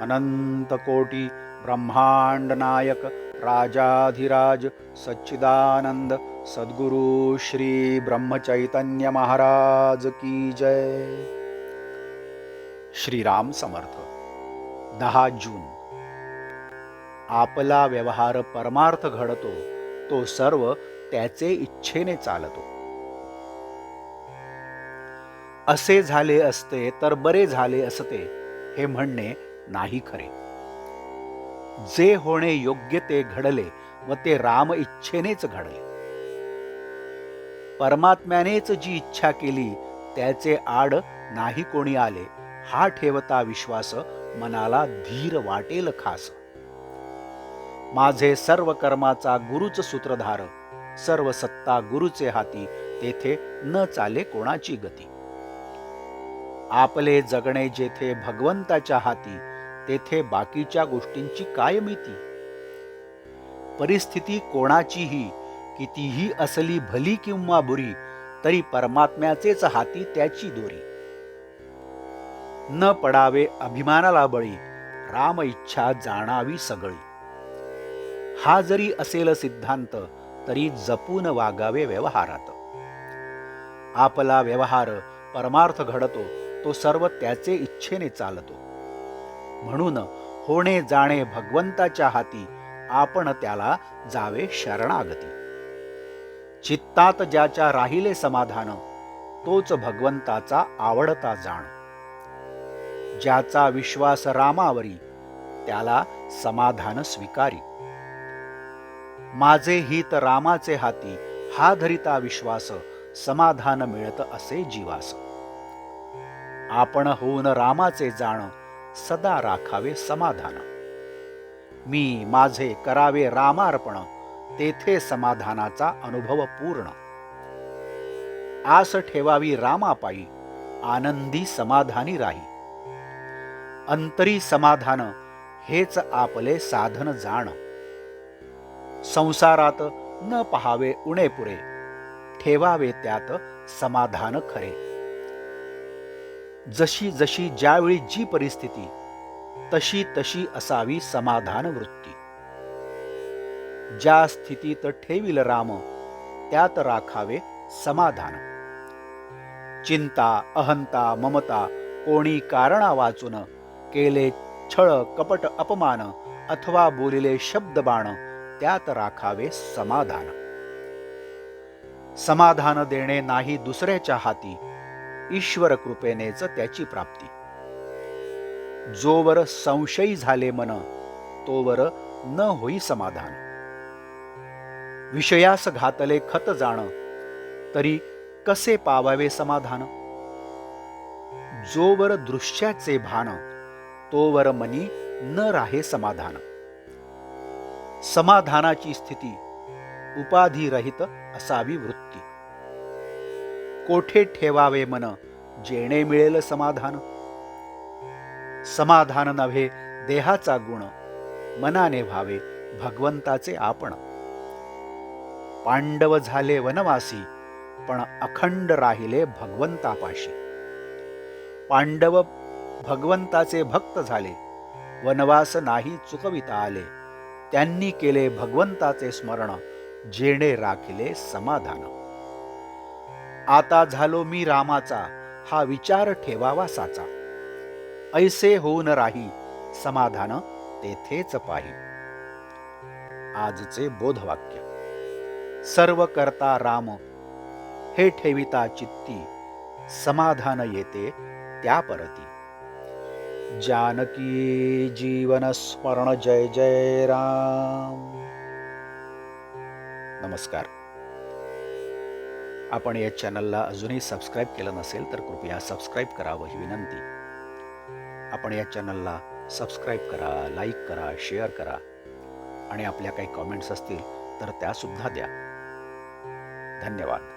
अनंत कोटी ब्रह्मांड नायक राजाधिराज सच्चिदानंद सद्गुरु श्री ब्रह्मचैतन्य महाराज की जय। श्रीराम समर्थ। 10 जून। आपला व्यवहार परमार्थ घडतो, तो सर्व त्याचे इच्छेने चालतो। असे झाले असते तर बरे झाले असते हे म्हणणे नाही खरे। जे होणे योग्य ते घडले व ते राम इच्छेनेच घडले। परमात्म्यानेच जी इच्छा केली त्याचे आड नाही कोणी आले, हा ठेवता विश्वास मनाला धीर वाटेल खास। माझे सर्व कर्माचा गुरुच सूत्रधार, सर्व सत्ता गुरुचे हाती, तेथे न चाले कोणाची गती। आपले जगणे जेथे भगवंताच्या हाती, तेथे बाकीच्या गोष्टींची काय मिती। परिस्थिती कोणाचीही कितीही असली भली किंवा बुरी, तरी परमात्म्याचेच हाती त्याची दोरी। न पडावे अभिमानाला बळी, राम इच्छा जाणावी सगळी। हा जरी असेल सिद्धांत, तरी जपून वागावे व्यवहारात। आपला व्यवहार परमार्थ घडतो, तो सर्व त्याचे इच्छेने चालतो। म्हणून होणे जाणे भगवंताच्या हाती, आपण त्याला जावे शरणागती। चित्तात ज्याच्या राहिले समाधान, तोच भगवंताचा आवडता जाण। ज्याचा विश्वास रामावरी, त्याला समाधान स्वीकारी। माझे हित रामाचे हाती, हा धरिता विश्वास, समाधान मिळत असे जीवास। आपण होऊन रामाचे जाण, सदा राखावे समाधान। मी माझे करावे रामार्पण, तेथे समाधानाचा अनुभव पूर्ण। आस ठेवावी रामापायी, आनंदी समाधानी राही। अंतरी समाधान हेच आपले साधन जाण। संसारात न पहावे उणे पुरे, ठेवावे त्यात समाधान खरे। जशी जशी ज्यावेळी जी परिस्थिती, तशी तशी असावी समाधान वृत्ती। ज्या स्थितीत ठेविल राम, त्यात राखावे समाधान। चिंता अहंता ममता कोणी कारणा वाचून, केले छळ कपट अपमान, अथवा बोलिले शब्द बाण, त्यात राखावे समाधान। समाधान देणे नाही दुसऱ्याच्या हाती, ईश्वर कृपेनेच त्याची प्राप्ती। जोवर संशयी झाले मन, तोवर न होई समाधान। विषयास घातले खत जाण, तरी कसे पावावे समाधान। जोवर दृश्याचे भान, तोवर मनी न राहे समाधान। समाधानाची स्थिती उपाधिरहित असावी वृत्ती। कोठे ठेवावे मन, जेणे मिळेल समाधान। समाधान नव्हे देहाचा गुण, मनाने व्हावे भगवंताचे आपण। पांडव झाले वनवासी, पण अखंड राहिले भगवंतापाशी। पांडव भगवंताचे भक्त झाले, वनवास नाही चुकविता आले। त्यांनी केले भगवंताचे स्मरण, जेणे राखिले समाधान। आता झालो मी रामाचा, हा विचार ठेवावा साचा। ऐसे होऊन राही, समाधान तेथेच पाही। आजचे बोधवाक्य। सर्व करता राम, हे ठेविता चित्ती, समाधान येते त्या परती। जानकी जीवन स्मरण जय जय राम। नमस्कार। आपण या चॅनलला अजूनही सबस्क्राईब केलं नसेल तर कृपया सबस्क्राईब करावं ही विनंती। आपण या चॅनलला सबस्क्राईब करा, लाईक करा, शेअर करा आणि आपल्या काही कमेंट्स असतील तर त्या सुद्धा द्या। धन्यवाद।